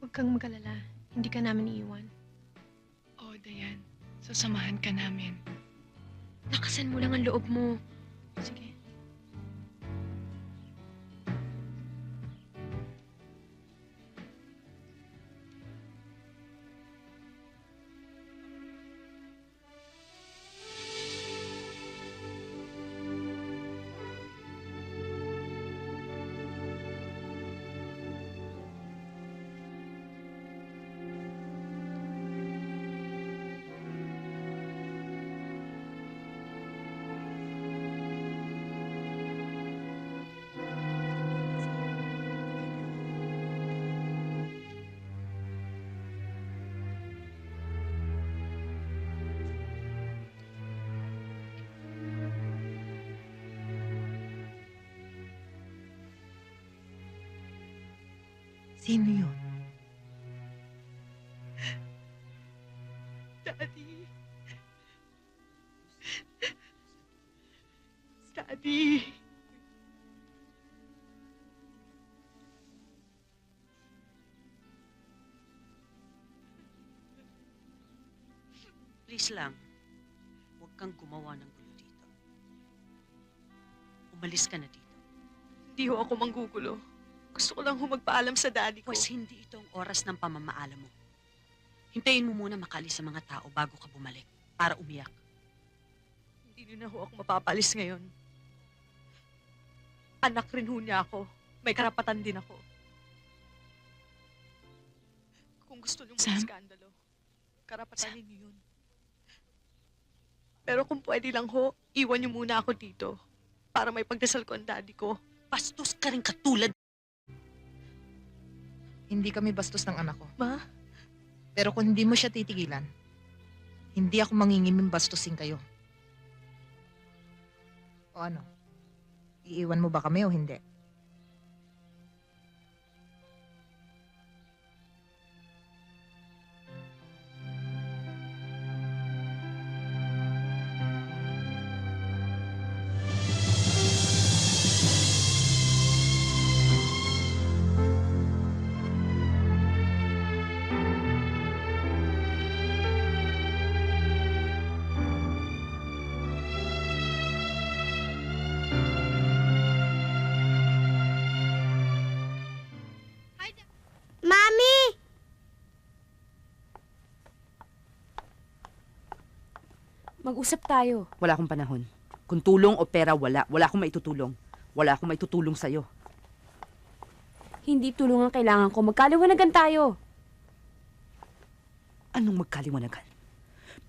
Huwag kang mag-alala. Hindi ka namin iiwan. Oo, Dayan. Sasamahan ka namin. Lakasan mo lang ang loob mo. Sige. Sino yun? Daddy! Daddy! Please lang, huwag kang gumawa ng gulo dito. Umalis ka na dito. Hindi ho ako manggugulo. Gusto ko lang magpaalam sa daddy ko. Pues hindi ito ang oras ng pamamaalam mo. Hintayin mo muna makalis sa mga tao bago ka bumalik para umiyak. Hindi na ho ako mapapalis ngayon. Anak rin ho niya ako. May karapatan din ako. Kung gusto niyo mag-skandalo, karapatan niyo yun. Pero kung pwede lang ho, iwan niyo muna ako dito para may pagdasal ko ang daddy ko. Bastos ka rin katulad. Hindi kami bastos ng anak ko. Ma? Pero kung hindi mo siya titigilan, hindi ako mangingiming bastusin kayo. O ano? Iiwan mo ba kami o hindi? Mami! Mag-usap tayo. Wala akong panahon. Kung tulong o pera, wala. Wala akong maitutulong. Wala akong maitutulong sa'yo. Hindi tulong ang kailangan ko. Magkaliwanagan tayo. Anong magkaliwanagan?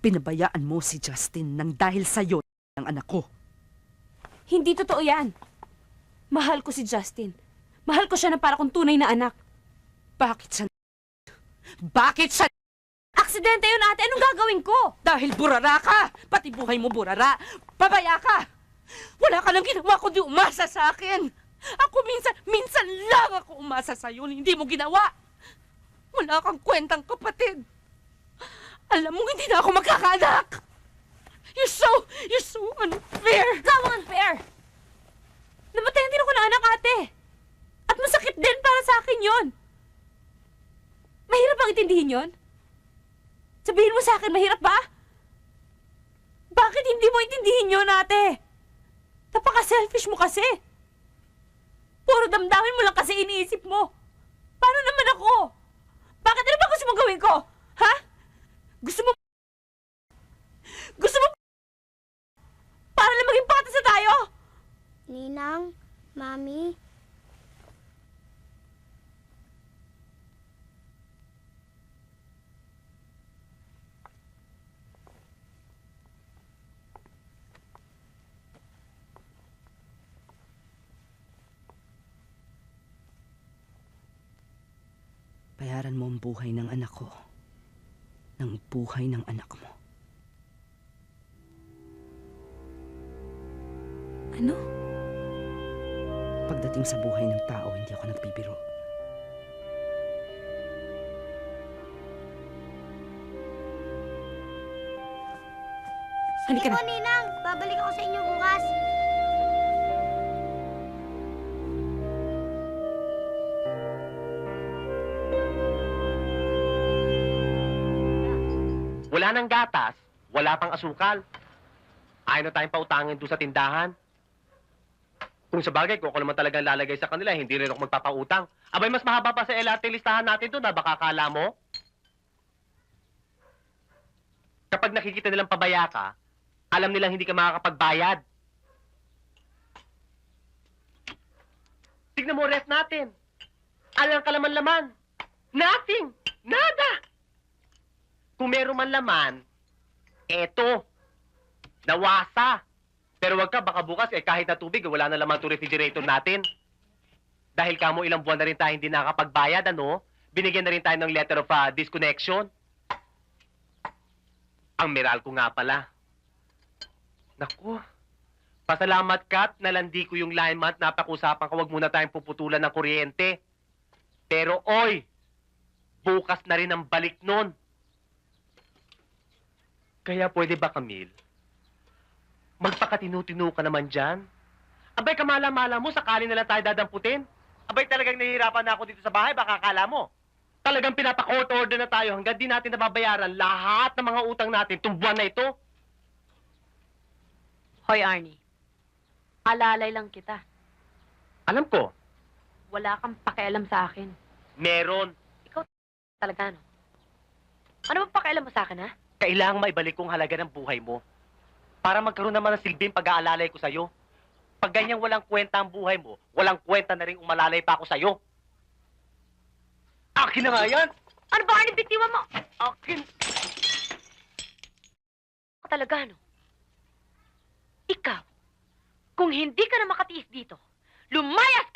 Pinabayaan mo si Justin nang dahil sa'yo ng anak ko. Hindi totoo yan. Mahal ko si Justin. Mahal ko siya na para kong tunay na anak. Bakit siya? Bakit siya? Aksidente yun, ate. Anong gagawin ko? Dahil burara ka! Pati buhay mo burara! Pabaya ka! Wala ka nang ginawa kundi umasa sa akin! Ako minsan lang ako umasa sa'yo. Hindi mo ginawa! Wala kang kwentang kapatid! Alam mo, hindi na ako magkakaanak! You're so unfair! Ikaw ang unfair! Namatayan din ako ng anak, ate. At masakit din para sa akin yon. Mahirap bang itindihin yon? Sabihin mo sa akin, mahirap ba? Bakit hindi mo intindihin yun, ate? Napaka-selfish mo kasi. Puro damdamin mo lang kasi iniisip mo. Paano naman ako? Bakit ano ba gusto mong gawin ko? Ha? Gusto mo para lang maging patas na tayo? Ninang, Mami, Bayaran mo ang buhay ng anak ko. Ng buhay ng anak mo. Ano? Pagdating sa buhay ng tao, hindi ako nagbibiro. Halika na. Sige po, Ninang. Babalik ako sa inyo bukas. Wala nang gatas, wala pang asukal. Ayaw na tayong pautangin doon sa tindahan. Kung sa bagay, kung ako naman talagang lalagay sa kanila, hindi rin ako magpapautang. Abay, mas mahaba pa sa LRT listahan natin doon, na baka kala mo. Kapag nakikita nilang pabaya ka, alam nilang hindi ka makakapagbayad. Tignan mo, ref natin. Alang kalaman-laman. Nothing. Nada. Kung meron man laman, eto. Nawasa. Pero wag ka, baka bukas, kahit na tubig, wala na laman itong refrigerator natin. Dahil kamo ilang buwan na rin tayo hindi nakakapagbayad, ano? Binigyan na rin tayo ng letter of disconnection. Ang Meralco nga pala. Naku, pasalamat ka at nalandi ko yung lineman at napakusapan ka, wag muna tayong puputulan ng kuryente. Pero oy, bukas na rin ang balik nun. Kaya pwede ba, Camille? Magpakatinu-tinu ka naman dyan. Abay, kamala-mala mo, sakali na lang tayo dadamputin. Abay, talagang nahihirapan na ako dito sa bahay, baka akala mo. Talagang pinapa-court order na tayo hanggang di natin nababayaran lahat ng mga utang natin itong buwan na ito. Hoy, Arnie. Alalay lang kita. Alam ko, Wala kang pakialam sa akin. meron. Talaga, no? Ano ba pakialam mo sa akin, ha? Kailangang maibalik kong halaga ng buhay mo. Para magkaroon naman ng silbing pag-aalalay ko sa'yo. Pag ganyang walang kwenta ang buhay mo, walang kwenta na rin umalalay pa ako sa'yo. Akin na nga yan! Ano ba, Arnie? Bitiwan mo! Akin! Talaga, no? Ikaw, kung hindi ka na makatiis dito, lumayas